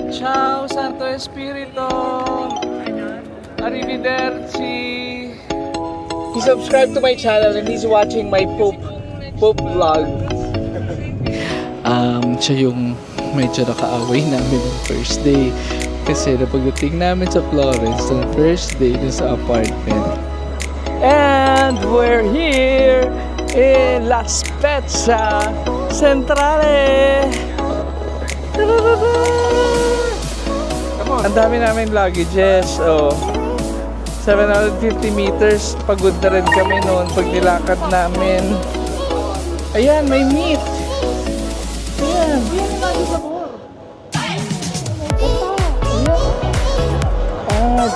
Ciao Santo Espirito. Arrivederci. He subscribed to my channel and he's watching my poop vlog. Siya yung medyo nakaaway namin yung first day. Kasi napagdating namin sa Florence yung first day dun sa apartment. And we're here in La Spezia Centrale. Ang dami namin luggages. 750 meters. Pagod na rin kami noon pag nilakad namin. Ayan, may meat. Ayan.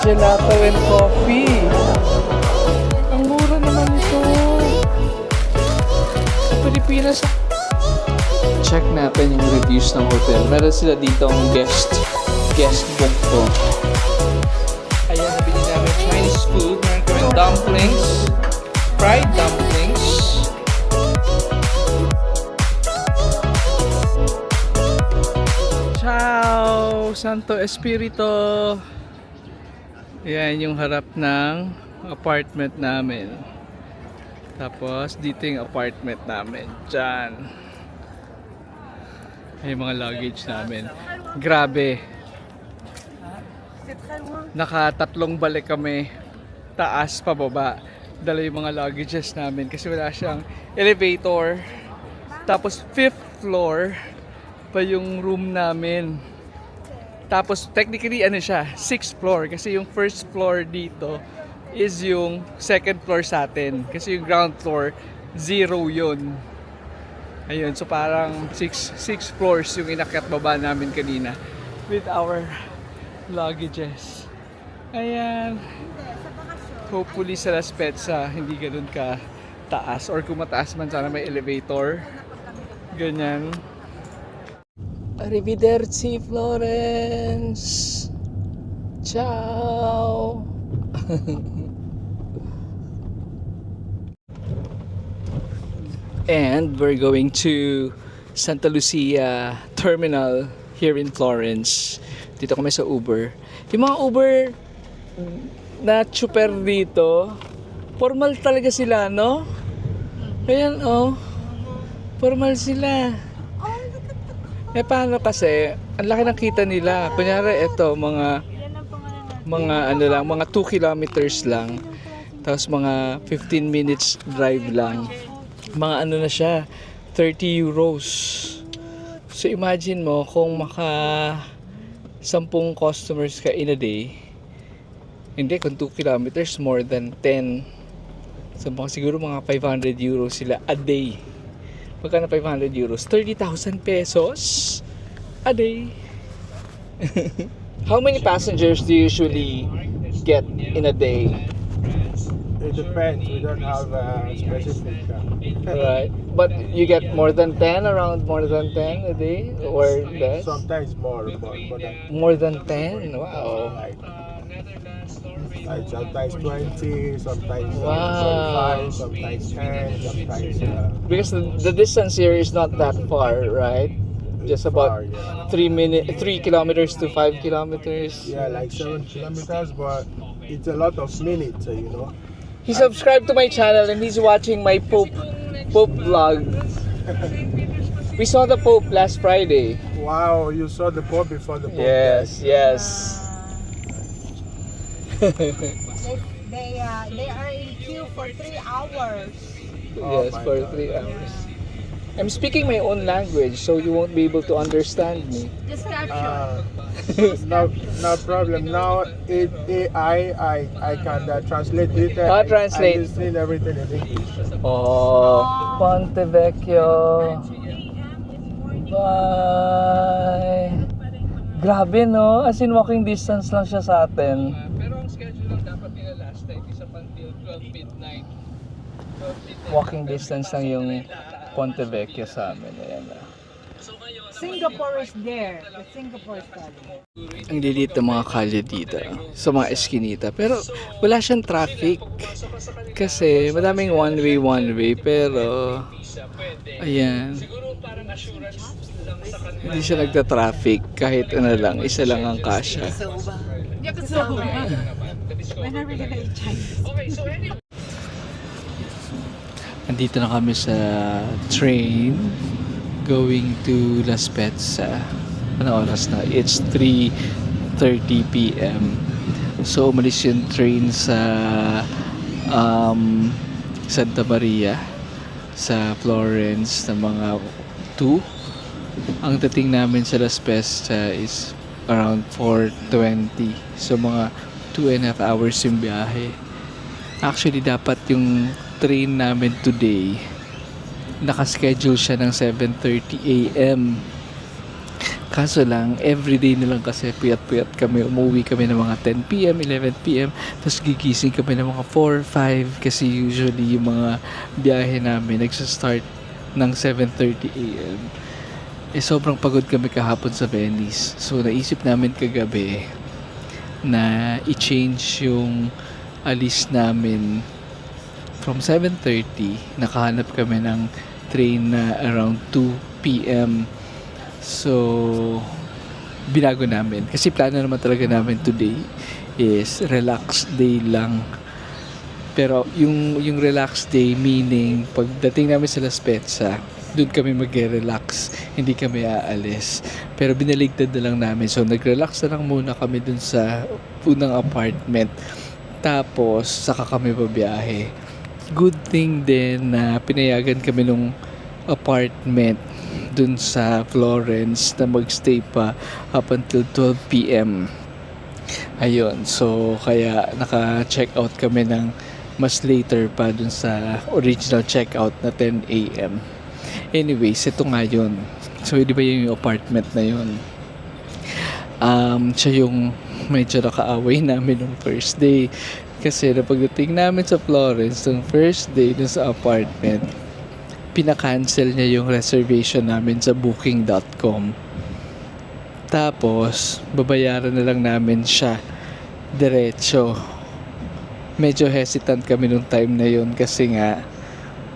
Gelato and coffee. Ang mura naman ito. Sa Pilipinas. Check natin yung reviews ng hotel. Meron sila dito ang guest book ko. Ayan, nabili namin Chinese food. Meron kami dumplings, fried dumplings. Ciao, Santo Espirito. Ayan yung harap ng apartment namin. Tapos dito yung apartment namin. Diyan. Yung mga luggage namin. Grabe. Naka-3 balik kami. Taas, pababa. Dala yung mga luggages namin kasi wala siyang elevator. Tapos 5th floor pa yung room namin. Tapos technically ano siya, 6th floor kasi yung first floor dito is yung 2nd floor sa atin. Kasi yung ground floor, 0 yun. Ayun, so parang 6 floors yung inakyat baba namin kanina with our luggages. Ayan. Hopefully sa La Spezia hindi ganun ka taas, or kung mataas man sana may elevator. Ganyan. Arrivederci Florence. Ciao. And we're going to Santa Lucia Terminal here in Florence. Dito kami sa Uber. Yung mga Uber na super dito, formal talaga sila, no? Ayan, oh. Formal sila. Paano kasi, ang laki ng kita nila. Kunyari, ito, mga 2 kilometers lang. Tapos mga 15 minutes drive lang. Mga ano na siya, 30 euros. So imagine mo kung maka 10 customers ka in a day. Hindi, kung 2 kilometers, more than 10. So siguro mga 500 euros sila a day. Magkano 500 euros? 30,000 pesos a day. How many passengers do you usually get in a day? It depends. We don't have a specific. Right. But you get more than 10, around more than 10 a day? Or less? Sometimes more More than 10? Wow. Like sometimes 20, sometimes Wow. 45, sometimes 10, sometimes. Because the distance here is not that far, right? Just about 3 kilometers to 5 kilometers. Yeah, like 7 kilometers, but it's a lot of minutes, you know. He subscribed to my channel and he's watching my poop vlog. We saw the Pope last Friday. Wow, you saw the Pope before the Pope. Yes, yes. They are in queue for 3 hours. Yes, my for God. 3 hours. I'm speaking my own language, so you won't be able to understand me. Just capture. No problem. Now I can translate it. Translate. I understand everything in English. Oh, Ponte Vecchio. Bye. Grabe, no? As in walking distance lang siya sa atin. Pero ang schedule lang dapat nila last time is up until 12 midnight. Walking distance lang yung Ponte Vecchio sa amin. Ayan na. Singapore is there. The Singapore is there. Ang lilit ng mga kalye dito sa mga eskinita. Pero wala siyang traffic. Kasi madaming one way. Pero ayan. Hindi siya nagta-traffic kahit ano lang, isa lang ang kasya. When are we gonna eat Chinese? Andito na kami sa train going to Las Petza. Ano oras na? It's 3:30 p.m. So umalis yung train sa Santa Maria sa Florence na mga 2. Ang dating namin sa Las Petza is around 4:20. So mga 2.5 hours yung biyahe. Actually dapat yung train namin today nakaschedule siya ng 7:30 a.m. Kaso lang, everyday na lang kasi puyat-puyat kami. Umuwi kami ng mga 10 p.m., 11 p.m. Tapos gigising kami ng mga 4, 5 kasi usually yung mga biyahe namin nagsastart ng 7:30 a.m. Sobrang pagod kami kahapon sa Venice. So naisip namin kagabi na i-change yung alis namin from 7:30. Nakahanap kami ng train na around 2 p.m. So, binago namin. Kasi plano naman talaga namin today is relax day lang. Pero yung relax day meaning pagdating namin sa Las Petza, doon kami mag-relax. Hindi kami aalis. Pero binaligtad na lang namin. So, nag-relax na lang muna kami doon sa unang apartment. Tapos, saka kami babiyahe. Good thing din na pinayagan kami nung apartment dun sa Florence na magstay pa up until 12 p.m. Ayun, so kaya naka-check out kami ng mas later pa dun sa original checkout na 10 a.m. Anyways, ito nga yun. So, di ba yung apartment na yun? Siya yung medyo nakaaway namin nung first day. Kasi na pagdating namin sa Florence, nung first day dun sa apartment, pinakancel niya yung reservation namin sa booking.com. Tapos, babayaran na lang namin siya diretso. Medyo hesitant kami nung time na yun kasi nga,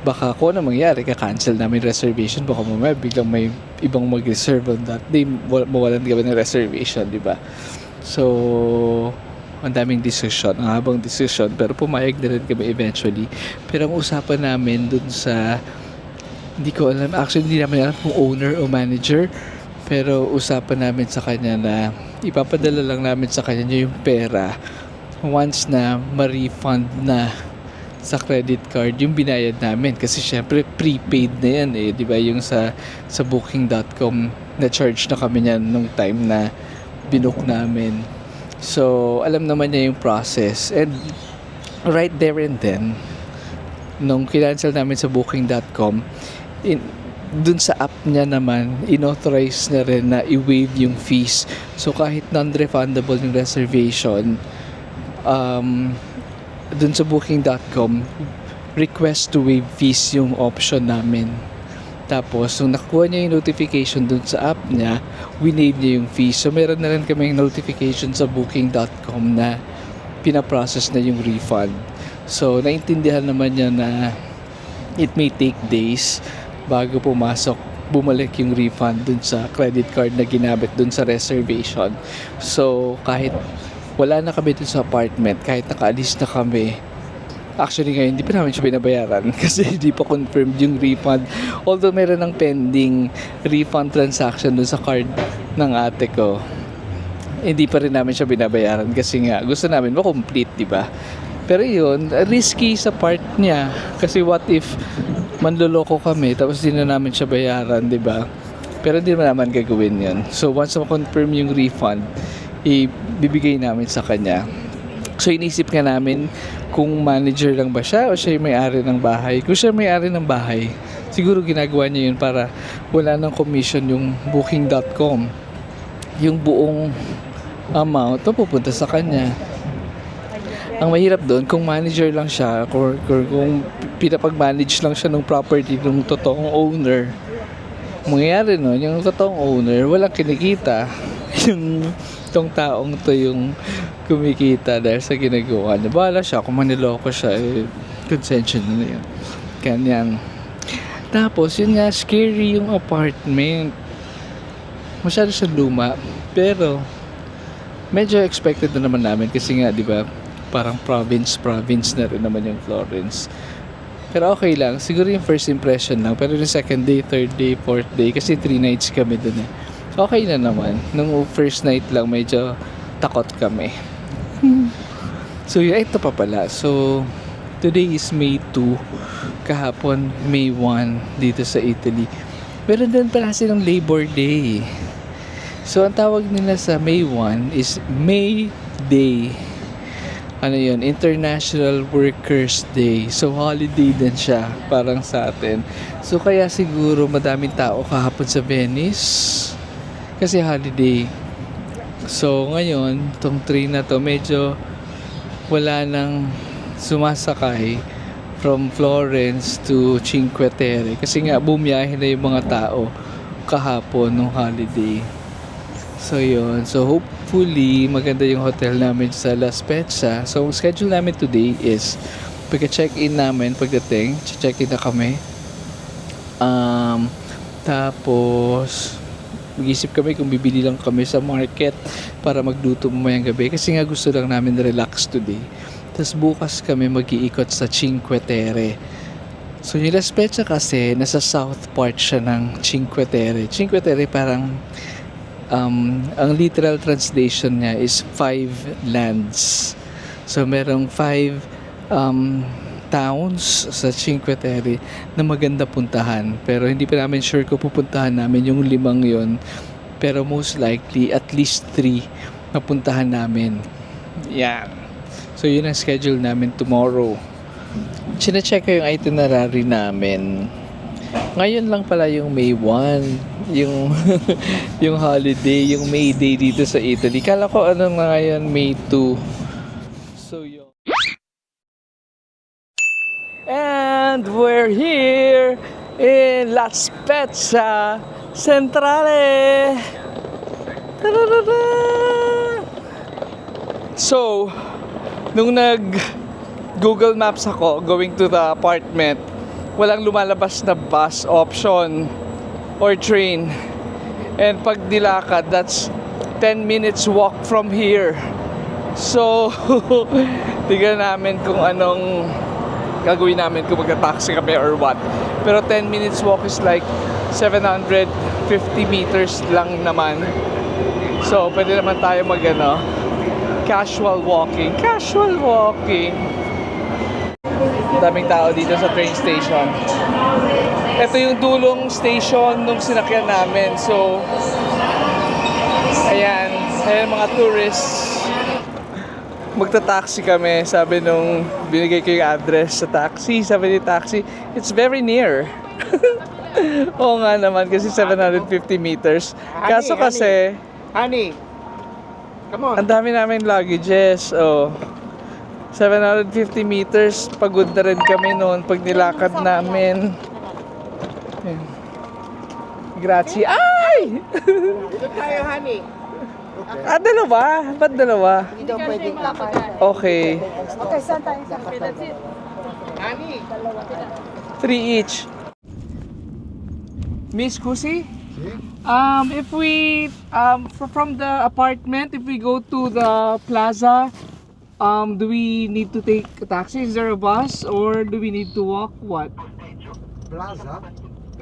baka kung ano mangyari, ka-cancel namin reservation, baka mamaya biglang may ibang mag-reserve on that day, mawalan kami ng reservation, di ba? So, ang daming decision, ang habang decision, pero pumayag na rin kami eventually. Pero ang usapan namin dun sa, hindi ko alam, actually hindi namin alam kung owner o manager, pero usapan namin sa kanya na ipapadala lang namin sa kanya yung pera once na ma-refund na sa credit card yung binayad namin, kasi syempre prepaid na yan eh, di ba, yung sa booking.com na charge na kami niyan nung time na binook namin. So, alam naman niya yung process. And right there and then, nung kinancel namin sa booking.com, dun sa app niya naman, inauthorize na rin na i-waive yung fees. So, kahit non-refundable yung reservation, dun sa booking.com, request to waive fees yung option namin. Tapos, nung nakuha niya yung notification dun sa app niya, winave niya yung fees. So, meron na rin kaming notification sa booking.com na pinaprocess na yung refund. So, naintindihan naman niya na it may take days bago bumalik yung refund dun sa credit card na ginamit dun sa reservation. So, kahit wala na kami dun sa apartment, kahit nakaalis na kami, actually ngayon, hindi pa namin siya binabayaran kasi hindi pa confirmed yung refund. Although meron ng pending refund transaction dun sa card ng ate ko, hindi pa rin namin siya binabayaran kasi nga gusto namin ma-complete, di ba? Pero yun, risky sa part niya kasi what if manloloko kami tapos di na namin siya bayaran, di ba? Pero hindi naman gagawin yun. So once ma-confirm yung refund, ibibigay namin sa kanya. So inisip nga namin kung manager lang ba siya o siya yung may-ari ng bahay. Kung siya may-ari ng bahay, siguro ginagawa niya yun para wala ng commission yung booking.com. Yung buong amount pupunta sa kanya. Ang mahirap doon, kung manager lang siya or kung pinapag-manage lang siya ng property ng totoong owner, mangyayari nun, yung totoong owner, walang kinikita. Yung tong taong to yung kumikita dahil sa ginagawa niya. Bahala siya, kung maniloko siya, consensya na yun. Ganyan. Tapos, yun nga, scary yung apartment. masyado siyang luma. Pero, medyo expected na naman namin kasi nga, di ba, parang province na rin naman yung Florence. Pero okay lang. Siguro yung first impression lang. Pero yung second day, third day, fourth day, kasi 3 nights kami dun eh. Okay na naman. Nung first night lang, medyo takot kami. So, ito pa pala. So, today is May 2. Kahapon, May 1 dito sa Italy. Pero doon pala silang Labor Day. So, ang tawag nila sa May 1 is May Day. Ano yun? International Workers Day. So, holiday din siya. Parang sa atin. So, kaya siguro madaming tao kahapon sa Venice. Kasi holiday. So, ngayon, tong train na to, medyo wala nang sumasakay from Florence to Cinque Terre. Kasi nga, bumiyahe na yung mga tao kahapon nung holiday. So, yun. So, hopefully, maganda yung hotel namin sa La Spezia. So, ang schedule namin today is pagka-check-in namin pagdating. Check-in na kami. Tapos, mag-isip kami kung bibili lang kami sa market para magluto mamayang gabi. Kasi nga gusto lang namin relax today. Tapos bukas kami mag-iikot sa Cinque Terre. So yung La Spezia kasi, nasa south part siya ng Cinque Terre. Cinque Terre parang, ang literal translation niya is 5 lands. So merong 5 towns sa Cinque Terre na maganda puntahan. Pero hindi pa namin sure kung pupuntahan namin yung 5 yon. Pero most likely, at least 3 na puntahan namin. Yan. So, yun ang schedule namin tomorrow. Chine-check ko yung itinerary namin. Ngayon lang pala yung May 1. Yung, yung holiday, yung May Day dito sa Italy. Kala ko ano na ngayon, May 2. So, yun. And we're here in La Spezia Centrale. Ta-da-da-da! So, nung nag-Google Maps ako going to the apartment, walang lumalabas na bus option or train. And pag nilakad, that's 10 minutes walk from here. So, tignan namin kung anong gagawin namin kung magta-taxi kami or what. Pero 10 minutes walk is like 750 meters lang naman. So, pwede naman tayo casual walking. Casual walking. Daming tao dito sa train station. Ito yung dulong station nung sinakyan namin. So, ayan mga tourists. Magta-taxi kami. Sabi nung binigay ko yung address sa taxi, sabi ni taxi, it's very near. Oo nga naman kasi 750 meters. Kaso kasi, Honey, come on. ang dami namin luggages. Oh. 750 meters. Pagod na rin kami noon pag nilakad namin. Ayan. Grazie. Ay! Dito tayo, honey. Ah, dalawa? Ba't dalawa? Dito pwedeng lakad. Okay. Okay, saan tayo? Okay, that's it. Honey. 3 each. Miss Kusi? If we, from the apartment, if we go to the plaza, do we need to take a taxi? Is there a bus or do we need to walk? What? Plaza,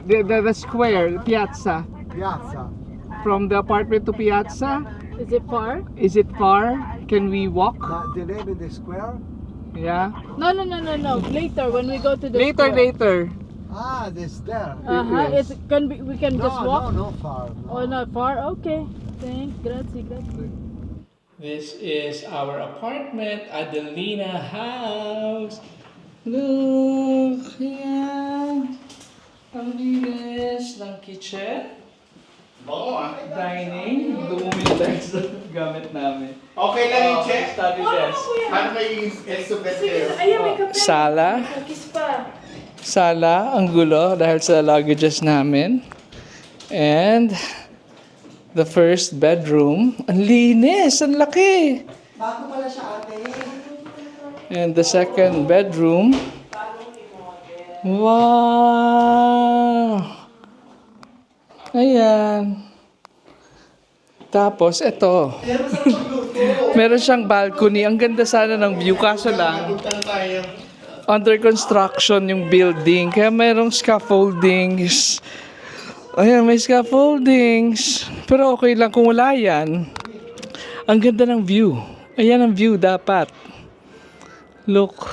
The square, the piazza. piazza. From the apartment to piazza? Is it far? Is it far? Can we walk? The name in the square? Yeah. No. Later, when we go to the Later. Ah, this there. Yes. We can just walk. No, far. No. Oh, not far. Okay. Thanks. Grazie. This is our apartment, Adelina House. Look, yan. Ang linis ng kitchen. Dining. Dumumi tayo sa gamit namin. Okay lang yung check. Study desk. Ano kayo yung estimate there? Ayan, may kape. Sala. Kiss pa. Sala, ang gulo dahil sa luggages namin. And the first bedroom. Ang linis, ang laki. Bago pala siya ate. And the second bedroom. Wow! Ayan. Tapos, eto. Meron siyang balcony. Ang ganda sana ng view. Kaso lang, Puntan tayo. under construction yung building. Kaya merong scaffoldings. Ayan, may scaffoldings. Pero okay lang kung wala yan. Ang ganda ng view. Ayan ang view dapat. Look.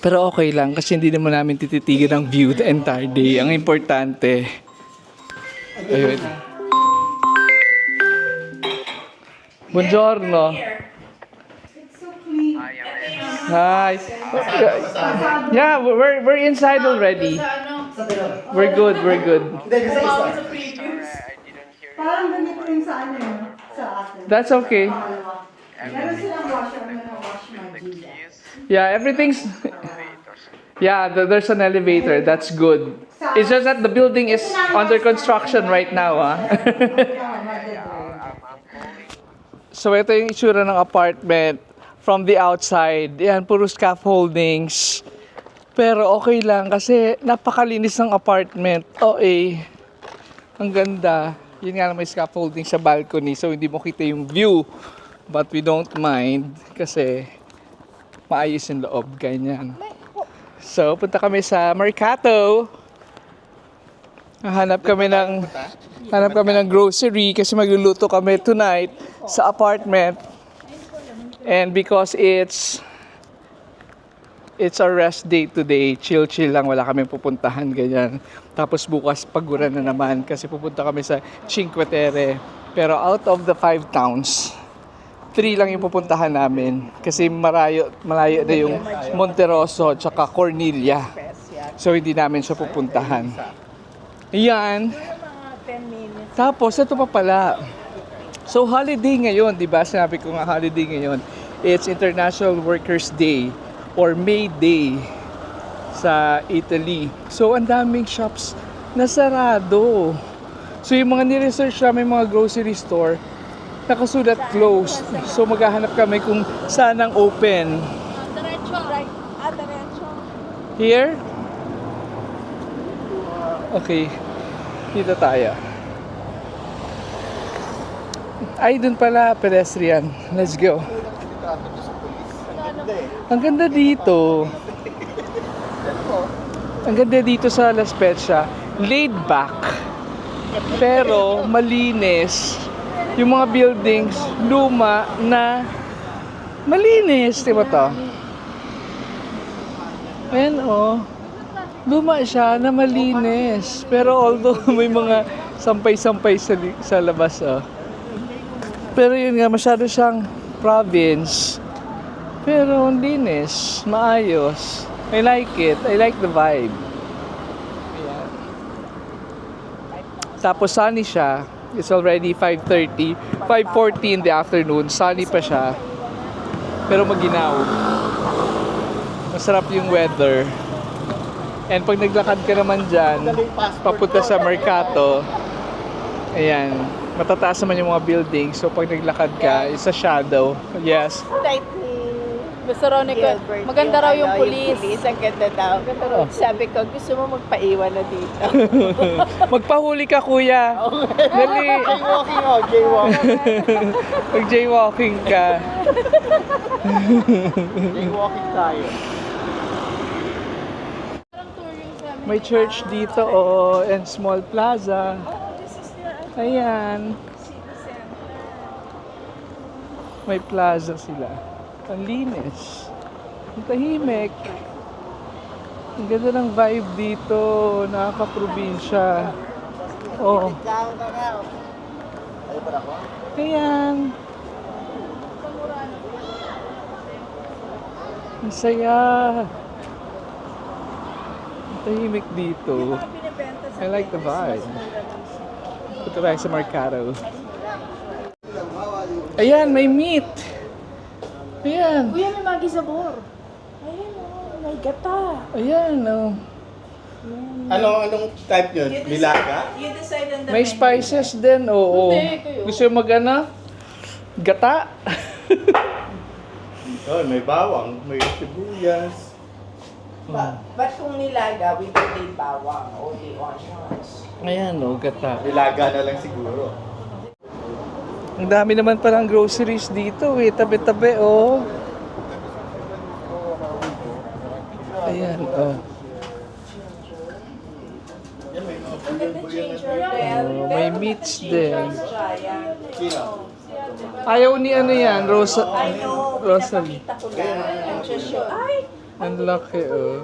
Pero okay lang kasi hindi naman namin tititigan ang view the entire day. Ang importante. Ayun. Buongiorno. Hi. Yeah, we're inside already. We're good, we're good. Parang ganito yung sa ano yun, sa atin. That's okay. Meron silang washer, I'm gonna wash my jeans. Yeah, everything's... Yeah, there's an elevator. That's good. It's just that the building is under construction right now, ah. So, ito yung itsura ng apartment from the outside. Yan, puro scaffoldings. Pero okay lang kasi napakalinis ng apartment. OA. Ang ganda. Yun nga lang may scaffolding sa balcony so hindi mo kita yung view. But we don't mind kasi maayos yung loob. Ganyan. So, punta kami sa Mercato. Hanap kami ng grocery kasi magluluto kami tonight sa apartment. And because it's our rest day today, chill lang, wala kaming pupuntahan, ganyan. Tapos bukas pagura na naman kasi pupunta kami sa Cinque Terre. Pero out of the 5 towns, 3 lang yung pupuntahan namin kasi malayo na yung Monterosso tsaka Cornelia. So hindi namin siya pupuntahan. Yan. Tapos ito pa pala. So holiday ngayon, 'di ba? Sinabi ko nga holiday ngayon. It's International Workers' Day or May Day sa Italy. So ang daming shops na sarado. So yung mga ni-research namin mga grocery store, nakasulat closed. So maghahanap kami kung saan ang open. Diretso, right? Diretso. Here? Okay. Dito tayo. Ay, dun pala, pedestrian. Let's go. Ang ganda dito. Ang ganda dito sa La Spezia. Laid back. Pero malinis. Yung mga buildings, luma na malinis. Diba to? Ayan oh. Luma siya na malinis. Pero although may mga sampay-sampay sa labas oh. Pero yun nga, masyado siyang province. Pero ang linis, maayos. I like it. I like the vibe. Ayan. Tapos sunny siya. It's already 5:30. 5:40 in the afternoon. Sunny pa siya. Pero maginaw. Masarap yung weather. And pag naglakad ka naman dyan, papunta sa Mercato, ayan, matataas naman yung mga buildings. So pag naglakad ka, it's a shadow. Yes. Mr. Ronica, maganda raw yung police. Ang ganda daw. Sabi ko, gusto mo magpaiwan na dito. Magpahuli ka, kuya. Dali. Jaywalking oh, jaywalking. Mag-jaywalking ka. Jaywalking tayo. May church dito, oh, and small plaza. Ayan. May plaza sila. Ang linis. Ang tahimik. Ang ganda ng vibe dito. Nakaka-probinsya. Oh. Ayan. Ang saya. Ang tahimik dito. I like the vibe. Punta tayo sa Mercato. Ayan, may meat. Ayan. Kuya, may magi sabor. Ayan oh, may gata. Ayan, oh. Anong type yun? Nilaga? You decide on the May spices din, oo. Hindi, kayo. Gusto yung mag-ano? Gata? Oh, may bawang, may sibuyas. But kung nilaga, we don't need bawang, only onions. Ayan, oh, gata. Nilaga na lang siguro. Ang dami naman palang groceries dito, eh. Tabi-tabi, oh. Ayan, oh. Oh, may meats din. Ayaw ni ano yan, Rosalie. Nakita ko lang. I'm just sure. Ay, Ang laki, oh.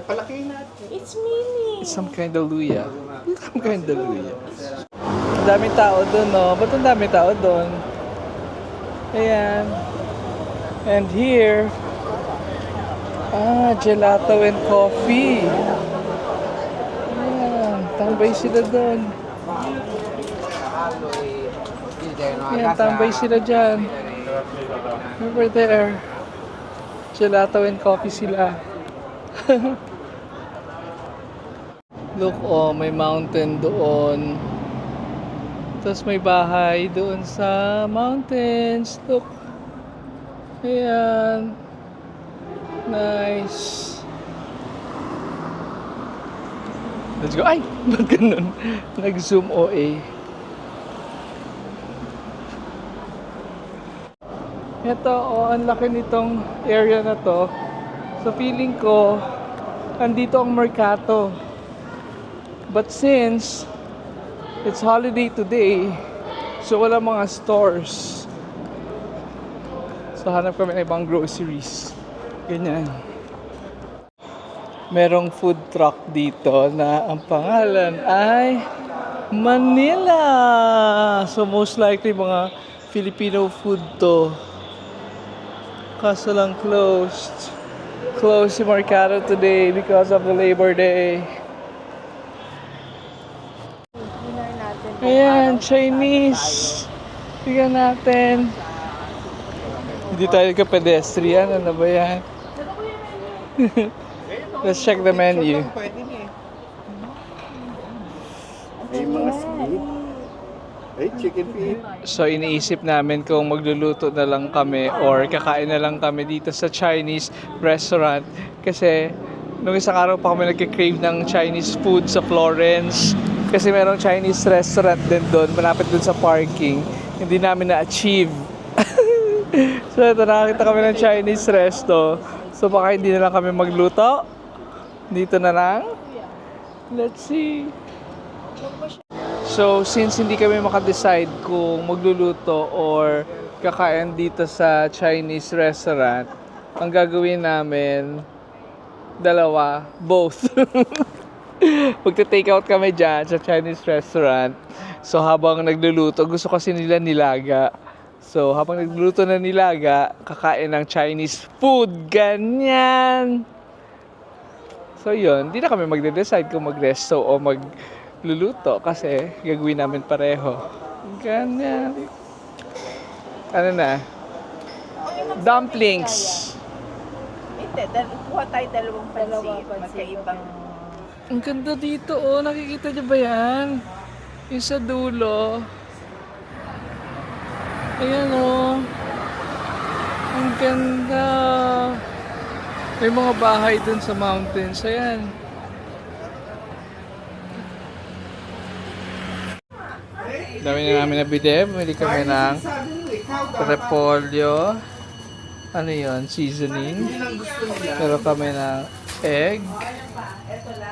Palakihin natin. it's mini. Some kind of luya. Some kind of luya. Ang daming tao doon, no? Ba't ang daming tao doon? Ayan. And here, gelato and coffee. Ayan, tambay sila doon. Ayan, tambay sila dyan. Over there. Gelato and coffee sila. Look, oh, may mountain doon. Tapos may bahay doon sa mountains. Look. Ayan. Nice. Let's go. Ay! Ba't ganun? Nag-zoom OA. Ito, oh, ang laki nitong area na to. So feeling ko, andito ang Mercato. But since it's holiday today, so wala mga stores. So hanap kami ng ibang groceries. Ganyan. Merong food truck dito na ang pangalan ay Manila. So most likely mga Filipino food to. Kaso lang closed. Closed si Mercado today because of the Labor Day. Ayan, Chinese. Tingnan natin. Hindi tayo ka-pedestrian. Ano ba yan? Let's check the menu. Pwede na eh. May mga sweet. Ay, chicken feet. So iniisip namin kung magluluto na lang kami or kakain na lang kami dito sa Chinese restaurant. Kasi nung isang araw pa kami nagka-crave ng Chinese food sa Florence. Kasi merong Chinese restaurant din doon, malapit doon sa parking. Hindi namin na-achieve. So ito, nakakita kami ng Chinese resto. So baka hindi na lang kami magluto. Dito na lang. Let's see. So since hindi kami makadecide kung magluluto or kakain dito sa Chinese restaurant, ang gagawin namin, dalawa, both. Magta-take out kami dyan sa Chinese restaurant. So habang nagluluto, gusto kasi nila nilaga. So habang nagluluto na nilaga, kakain ng Chinese food. Ganyan! So yun, di na kami magde-decide kung mag-resto o magluluto kasi gagawin namin pareho. Ganyan. Ano na? Dumplings. Hindi, kuha tayo dalawang pansit. Magkaibang... Ang ganda dito, oh. Nakikita niyo ba yan? Yung sa dulo. Ayan, oh. Ang ganda. May mga bahay dun sa mountains. Ayan. Dami na namin nabili. Bumili kami ng repolyo. Ano yun? Seasoning. Pero kami ng egg.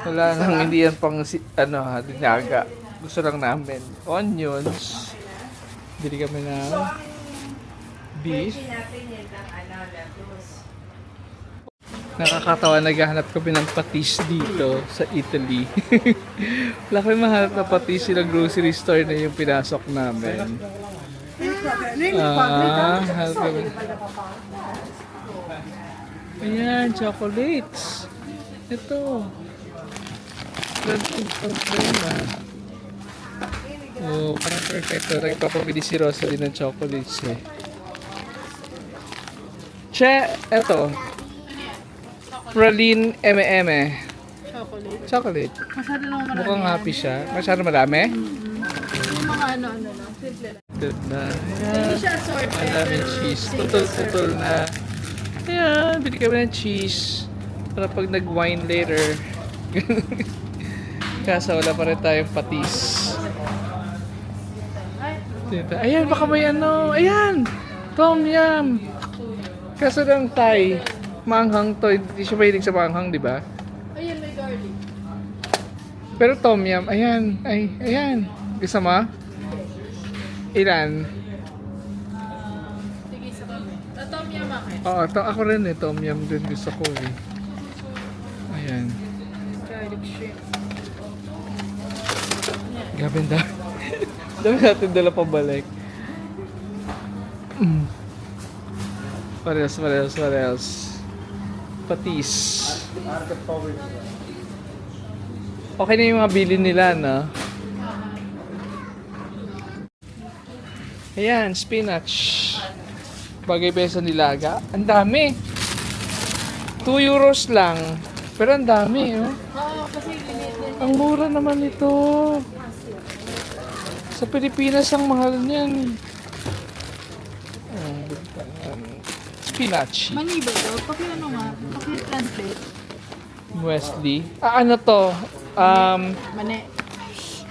Wala nang hindi yan pang dinaga. Gusto lang namin. Onions. Bili kami ng beef. Nakakatawa, naghahanap kami ng patis dito sa Italy. Wala kami mahanap na patis, yung grocery store na yung pinasok namin. Hanap kami. Ayan, chocolates. Ito. Oh, parang perfecto. Nagpapabili si Rosalie ng chocolates eh. Che, eto. Praline M&M. Chocolate. Masyado naman marami. Mukhang happy siya. Masyado marami? Yung mga ano, simple lang. Na. Hindi siya assorted. Ang daming cheese. Putol-putol na. Ayan, bili kami ng cheese. Para pag nag-wine later. Kaso wala pa rin tayong patis. Ayan, baka may ano. Ayan! Tom Yum! Kaso lang Thai. Maanghang to. Hindi siya mahilig sa maanghang, di ba? Ayun, may garlic. Pero Tom Yum, ayan. Ay, ayan. Gusto mo? Ilan? Sige, sa kami. Tom yum akin. Oo, ako rin eh. Tom Yum din gusto ko eh. Ayan. Garlic shrimp. Grabe ang dami. Dami natin dala pabalik. What else? Patis. Okay na yung mga bilin nila, no? Ayan, spinach. Bagay pa sa nilaga. Ang dami. 2 euros lang. Pero ang dami, oh. Oo, kasi limited. Ang mura naman ito. Sa Pilipinas, ang mahal niyan. Spinach. Mani ba daw? Paki-ano nga? Paki-translate. Wesley. Ano to? Mani.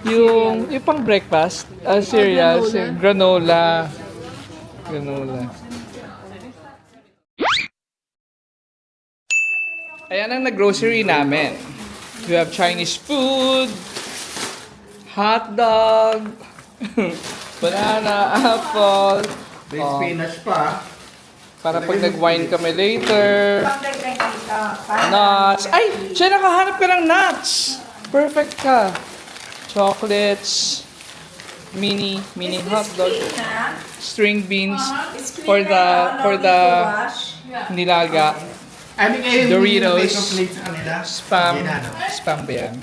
Yung pang breakfast. Cereal. granola. Granola. Ayan ang nag-grocery namin. We have Chinese food, hot dog, banana, apple, May spinach pa. para pag nag-wine kami later, Pagdagdag dito, para nuts. Ay! Siya nakahanap ka ng nuts! Perfect ka. Chocolates, mini hot dog, na, string beans it's for clean the na, no need to wash. nilaga, I mean, ngayon, Doritos. yung bacon plate sa kanila. spam, Yan, ano? spam ba yan?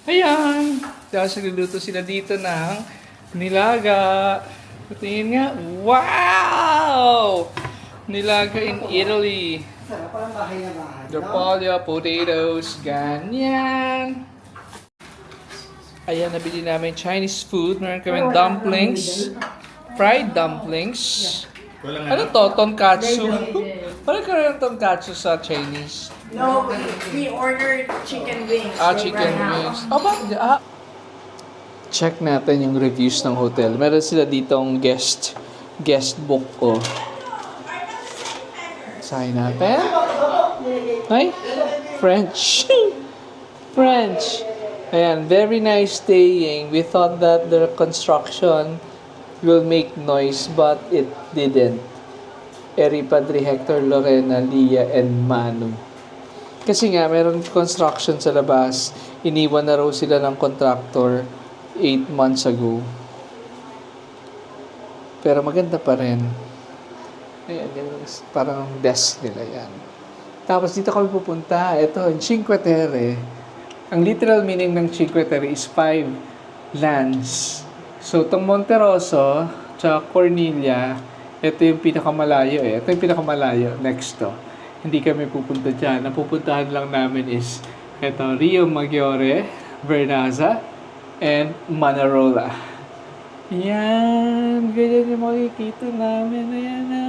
Ayan! Dahil nagluluto sila dito ng nilaga. Patingin nga, wow! Nilaga in Italy. Repolyo, potatoes, ganyan. Ayan, nabili namin Chinese food. Meron kami dumplings, fried dumplings. Ano to? Tonkatsu? Parang karoon ng tonkatsu sa Chinese. No, we ordered chicken wings. They Chicken ran out. wings. Check natin yung reviews ng hotel. Meron sila ditong guest book ko. Sign natin. Ay, French. French. Ayan, very nice staying. We thought that the construction will make noise, but it didn't. Eri Padre Hector, Lorena, Lia, and Manu. Kasi nga, meron construction sa labas. Iniwan na raw sila ng contractor 8 months ago. Pero maganda pa rin. Ayan, yung parang desk nila yan. Tapos dito kami pupunta. Ito, yung Cinque Terre. Ang literal meaning ng Cinque Terre is 5 lands. So, itong Monterosso, tsaka Cornelia, ito yung pinakamalayo eh. Ito yung pinakamalayo. Next to. Hindi kami pupunta dyan. Ang pupuntahan lang namin is ito, Rio Maggiore, Vernaza, and Manarola. Yan. Ganyan yung makikita namin. Ayan na.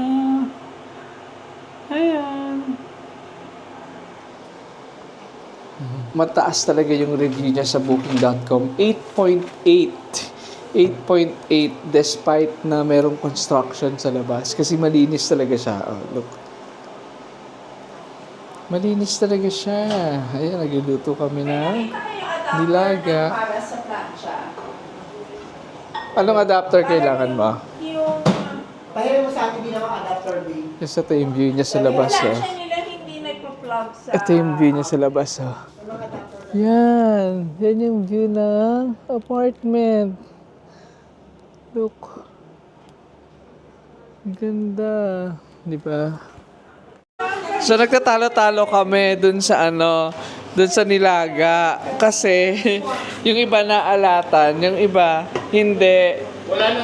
Ayan. Mataas talaga yung review niya sa booking.com. 8.8. 8.8 despite na merong construction sa labas. Kasi malinis talaga siya. Oh, look. Malinis talaga siya. Ayan, nagluluto kami ng nilaga. Para sa plancha. Anong adapter kailangan mo? Yung Pahirin mo sa akin din naman adapter din. Yes, ito yung view niya sa labas. Oh. plancha nila hindi nagpa-plug sa... Ito yung view niya sa labas. Oh. Yan. Yan yung view ng apartment. Look. Ang ganda. Di ba? So, nagtatalo-talo kami dun sa dun sa nilaga. Kasi, yung iba naalatan, yung iba hindi.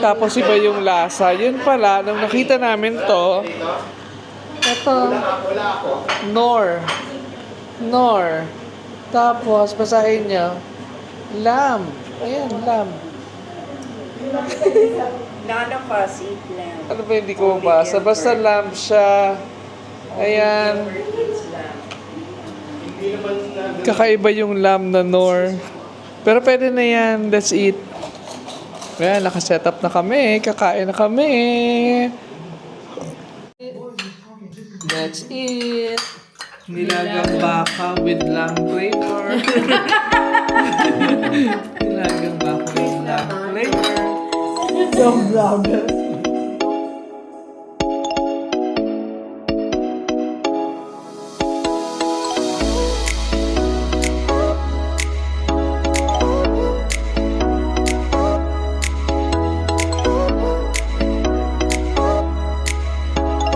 Tapos iba yung lasa. Yun pala, nung nakita namin to, ito, Nor. Tapos, basahin nyo, lamb. Ayan, lamb. None of us eat lamb. Ano ba hindi ko mabasa? Basta lamb siya. Ayan. Never eats lamb. Kakaiba yung lamb na Nor. Pero pwede na yan. Let's eat. Ayan, nakaset up na kami. Kakain na kami. Let's eat. Nilagang baka with lamb flavor. Nilagang baka with lamb flavor. Yung vlogger.